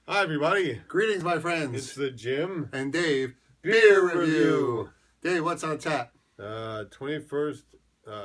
Hi, everybody. Greetings, my friends. It's the Jimm and Dave Beer Beer Review. Dave, what's on tap? 21st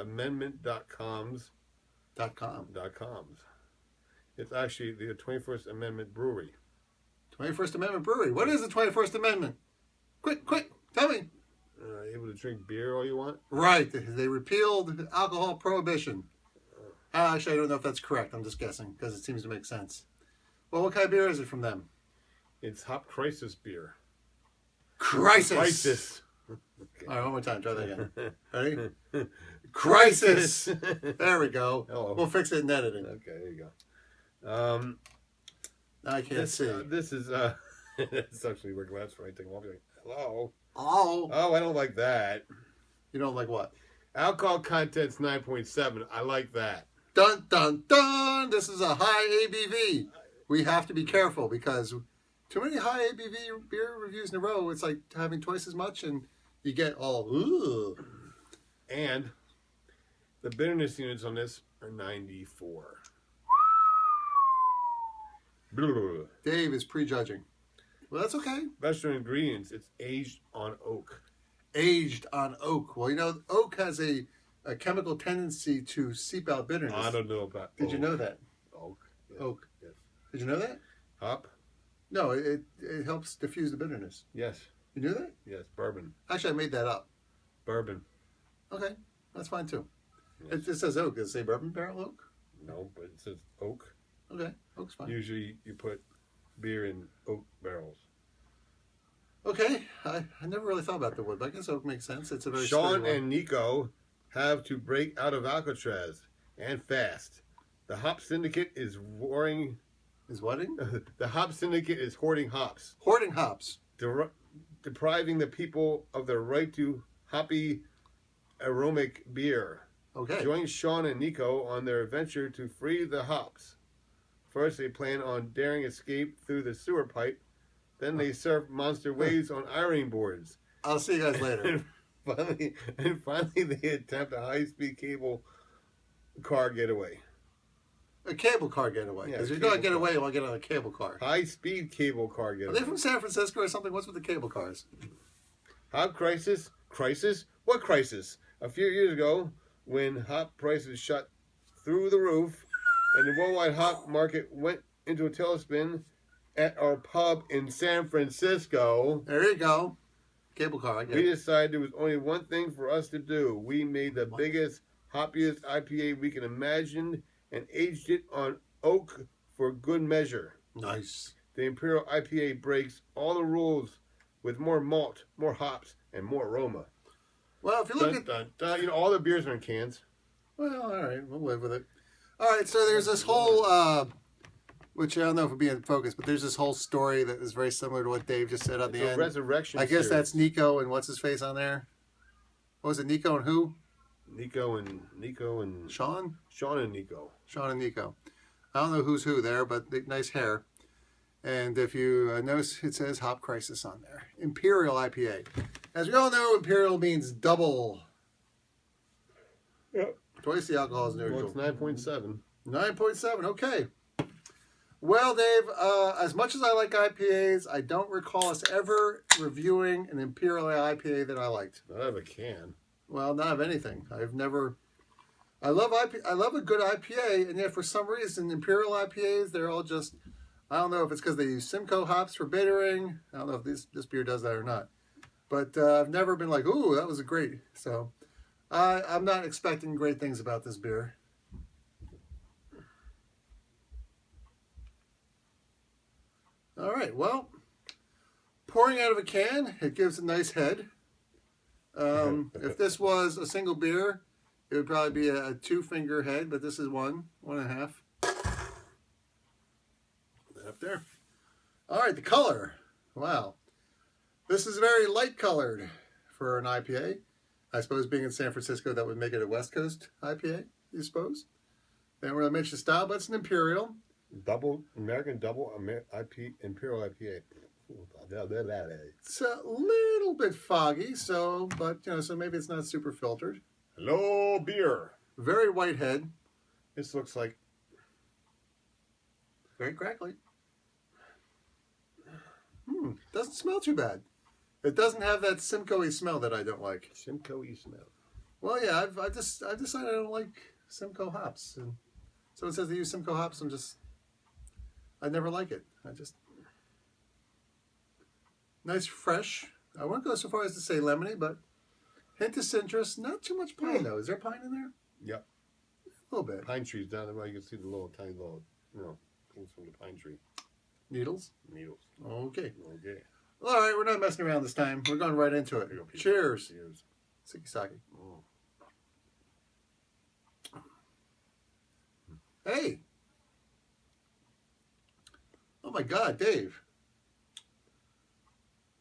Amendment.coms. .com. .coms. It's actually the 21st Amendment Brewery. 21st Amendment Brewery. What is the 21st Amendment? Quick, tell me. Able to drink beer all you want? Right. They repealed alcohol prohibition. Actually, I don't know if that's correct. I'm just guessing because it seems to make sense. Well, what kind of beer is it from them? It's Hop Crisis beer. Crisis. Okay. All right, one more time. Try that again. Ready? Crisis. There we go. Hello. We'll fix it in editing. Okay, there you go. I can't see. This is it's actually we're glad for anything. I'll be like, hello. Oh, I don't like that. You don't like what? Alcohol content's 9.7. I like that. Dun, dun, dun. This is a high ABV. We have to be careful because too many high ABV beer reviews in a row, it's like having twice as much and you get all, ooh. And the bitterness units on this are 94. Dave is prejudging. Well, that's okay. Vegetable ingredients, it's aged on oak. Aged on oak. Well, you know, oak has a chemical tendency to seep out bitterness. I don't know about Did you know that? Oak. Yes. Oak. Yes. Did you know that? Hop? No, it helps diffuse the bitterness. Yes. You knew that? Yes. Bourbon. Actually, I made that up. Bourbon. Okay, that's fine too. Yes. It says oak. Does it say bourbon barrel oak? No, but it says oak. Okay, oak's fine. Usually you put beer in oak barrels. Okay, I never really thought about the wood, but I guess oak makes sense. It's a very Sean and Nico have to break out of Alcatraz and fast. The Hop Syndicate is warring. Is wedding? The Hop Syndicate is hoarding hops. Hoarding hops. Depriving the people of their right to hoppy aromatic beer. Okay. Join Sean and Nico on their adventure to free the hops. First, they plan on daring escape through the sewer pipe. Then they surf monster waves on ironing boards. I'll see you guys later. and finally, they attempt a high-speed cable car getaway. A cable car getaway. Because you're going to get away, you want to get on a cable car. High-speed cable car Are getaway. they from San Francisco or something? What's with the cable cars? Hop crisis? Crisis? What crisis? A few years ago, when hop prices shot through the roof and the worldwide hop market went into a tailspin at our pub in San Francisco. There you go. Cable car, I get We it. decided there was only one thing for us to do. We made the biggest, hoppiest IPA we can imagine and aged it on oak for good measure. Nice. The Imperial IPA breaks all the rules with more malt, more hops, and more aroma. Well, if you look at... You know, all the beers are in cans. Well, all right. We'll live with it. All right, so there's this whole... which I don't know if it'll be in focus, but there's this whole story that is very similar to what Dave just said at the end. Resurrection I guess series. that's Nico and what's his face on there? What was it, Nico and who? Nico and Sean? Sean and Nico. Sean and Nico. I don't know who's who there, but nice hair. And if you notice, it says Hop Crisis on there. Imperial IPA. As we all know, Imperial means double. Yep. Twice the alcohol is neutral. Well, it's 9.7. 9.7, okay. Well, Dave, as much as I like IPAs, I don't recall us ever reviewing an Imperial IPA that I liked. Not out of a can. Well, not of anything. I've never... I love a good IPA, and yet for some reason, Imperial IPAs, they're all just... I don't know if it's because they use Simcoe hops for bittering. I don't know if this beer does that or not. But I've never been like, ooh, that was a great... So, I'm not expecting great things about this beer. All right, well, pouring out of a can, it gives a nice head. If this was a single beer, it would probably be a two-finger head, but this is one and a half. Up there. All right, the color. Wow. This is very light colored for an IPA. I suppose being in San Francisco, that would make it a West Coast IPA, you suppose. They don't really mention the style, but it's an Imperial. American double Imperial IPA. It's a little bit foggy, so maybe it's not super filtered. Hello, beer. Very white head. This looks like Very crackly. Doesn't smell too bad. It doesn't have that Simcoe-y smell that I don't like. Simcoe-y smell. Well, yeah, I've decided I don't like Simcoe hops, and someone says they use Simcoe hops. I never like it. Nice fresh. I won't go so far as to say lemony, but hint of citrus. Not too much pine though. Is there pine in there? Yep. A little bit. Pine trees down there. You can see the tiny little, things from the pine tree. Needles. Okay. Okay. All right, we're not messing around this time. We're going right into it. Cheers. Cheers. Sikisaki. Hey. Oh my God, Dave.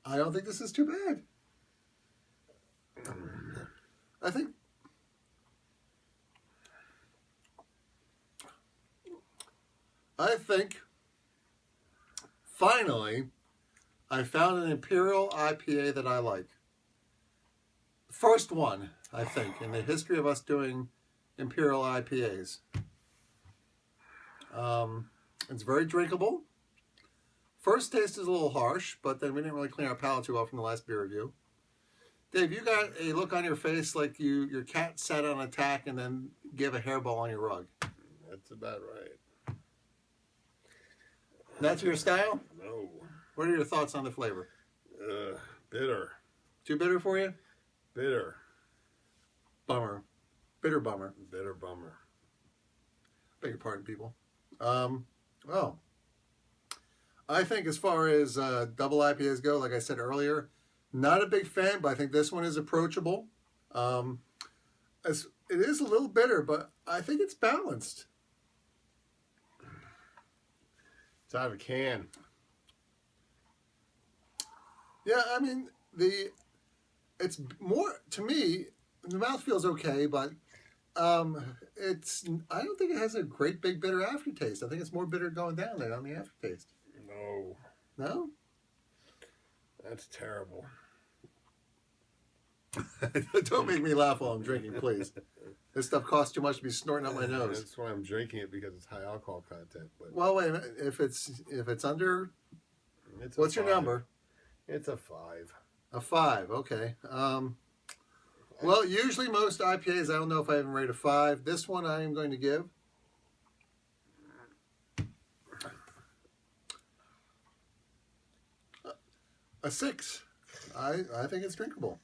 I don't think this is too bad. I think finally I found an Imperial IPA that I like. First one, I think, in the history of us doing Imperial IPAs. It's very drinkable. First taste is a little harsh, but then we didn't really clean our palate too well from the last beer review. Dave, you got a look on your face like your cat sat on a tack and then gave a hairball on your rug. That's about right. That's your style? No. What are your thoughts on the flavor? Bitter. Too bitter for you? Bitter. Bummer. Bitter bummer. Bitter bummer. Beg your pardon, people. Well, I think as far as double IPAs go, like I said earlier, not a big fan, but I think this one is approachable. It is a little bitter, but I think it's balanced. It's out of a can. Yeah, I mean, it's more, to me, the mouth feels okay, but I don't think it has a great big bitter aftertaste. I think it's more bitter going down than on the aftertaste. No. No? That's terrible. Don't make me laugh while I'm drinking, please. This stuff costs too much to be snorting up my nose. That's why I'm drinking it, because it's high alcohol content. But Well, wait a minute. If it's under, what's your number? It's a 5. A 5. Okay. Well, usually most IPAs, I don't know if I even rate a 5. This one I am going to give a 6. I think it's drinkable.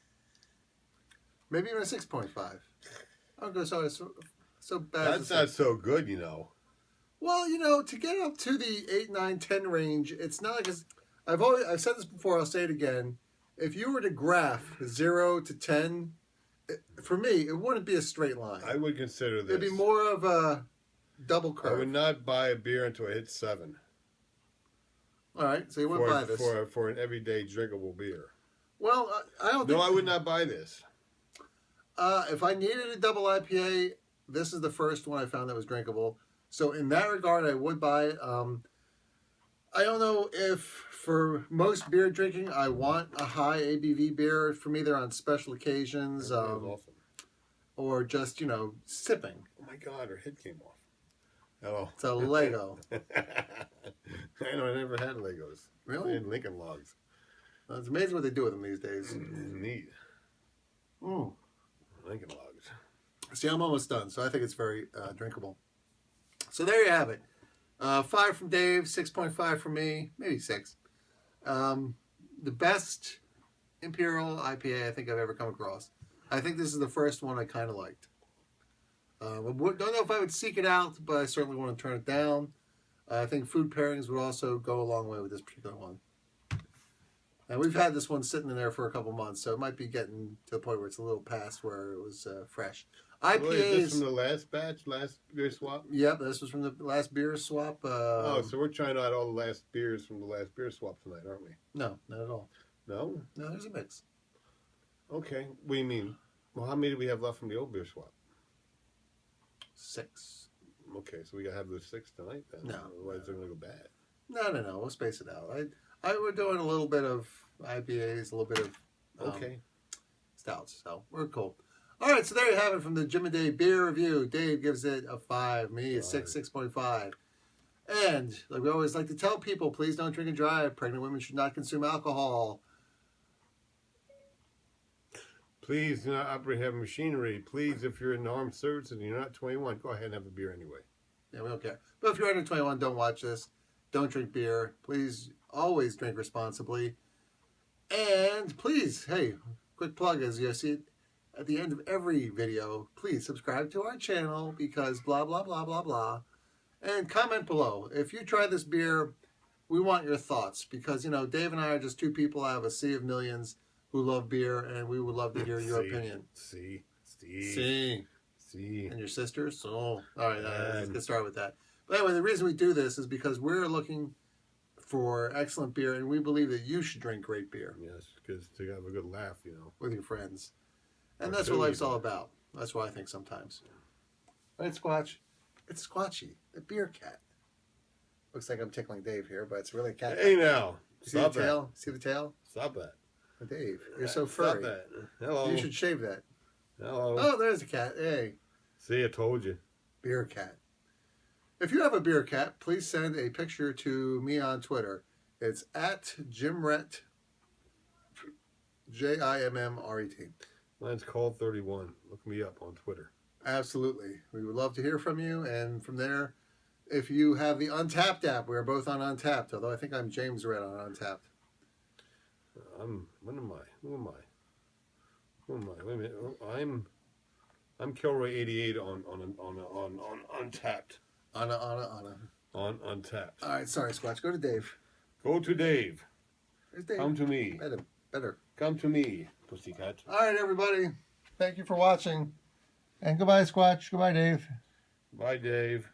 Maybe even a 6.5. I don't go so bad. That's not so good, Well, to get up to the 8, 9, 10 range, it's not like I've said this before, I'll say it again. If you were to graph 0 to 10, for me, it wouldn't be a straight line. I would consider this. It'd be more of a double curve. I would not buy a beer until I hit 7. All right, so you wouldn't buy this. For an everyday drinkable beer. Well, I don't think... No, I would not buy this. If I needed a double IPA, this is the first one I found that was drinkable. So in that regard, I would buy it. I don't know if for most beer drinking, I want a high ABV beer. For me, they're on special occasions. Awesome. Or just, sipping. Oh my God, her head came off. Hello. It's a Lego. I know, I never had Legos. Really? I had Lincoln Logs. Well, it's amazing what they do with them these days. Neat. Mm. Lincoln Logs. See, I'm almost done, so I think it's very drinkable. So there you have it. 5 from Dave, 6.5 from me, maybe 6. The best Imperial IPA I think I've ever come across. I think this is the first one I kind of liked. Don't know if I would seek it out, but I certainly want to turn it down. I think food pairings would also go a long way with this particular one. And we've had this one sitting in there for a couple months, so it might be getting to the point where it's a little past where it was fresh. IPAs. Well, is this from the last batch, last beer swap? Yep, this was from the last beer swap. So we're trying out all the last beers from the last beer swap tonight, aren't we? No, not at all. No? No, there's a mix. Okay. What do you mean? Well, how many do we have left from the old beer swap? 6. Okay, so we gotta have those 6 tonight then. No. Otherwise they're gonna go bad. No. We'll space it out. We're doing a little bit of IPAs, a little bit of Okay. stouts, so we're cool. All right, so there you have it from the Jimm and Dave beer review. Dave gives it a 5. Me a 6.5. And like we always like to tell people, please don't drink and drive. Pregnant women should not consume alcohol. Please do not operate heavy machinery. Please, if you're in the armed services and you're not 21, go ahead and have a beer anyway. Yeah, we don't care. But if you're under 21, don't watch this. Don't drink beer. Please always drink responsibly. And please, hey, quick plug, as you see at the end of every video, please subscribe to our channel because blah, blah, blah, blah, blah. And comment below. If you try this beer, we want your thoughts because, you know, Dave and I are just two people out of a sea of millions who love beer, and we would love to hear your opinion. See. And your sisters? So, all right, let's get started with that. But anyway, the reason we do this is because we're looking for excellent beer, and we believe that you should drink great beer. Yes, because to have a good laugh, you know. With your friends. And that's what life's all about. That's what I think sometimes. Right, Squatch? It's Squatchy, the beer cat. Looks like I'm tickling Dave here, but it's really a cat. Hey now. See the tail? See the tail? Stop that. Oh, Dave, you're so furry. Stop that. Hello. You should shave that. Hello. Oh, there's a cat. Hey. See, I told you. Beer cat. If you have a beer cat, please send a picture to me on Twitter. It's at Jimmret, Jimmret. Mine's called 31. Look me up on Twitter. Absolutely. We would love to hear from you. And from there, if you have the Untapped app, we're both on Untapped, although I think I'm James Red on Untapped. What am I? Who am I? Wait a minute. I'm Kilroy88 on Untapped. On Untapped. All right, sorry, Squatch. Go to Dave. Go to Dave. There's Dave. Come to me. Better. Come to me, pussycat. All right, everybody. Thank you for watching. And goodbye, Squatch. Goodbye, Dave. Bye, Dave.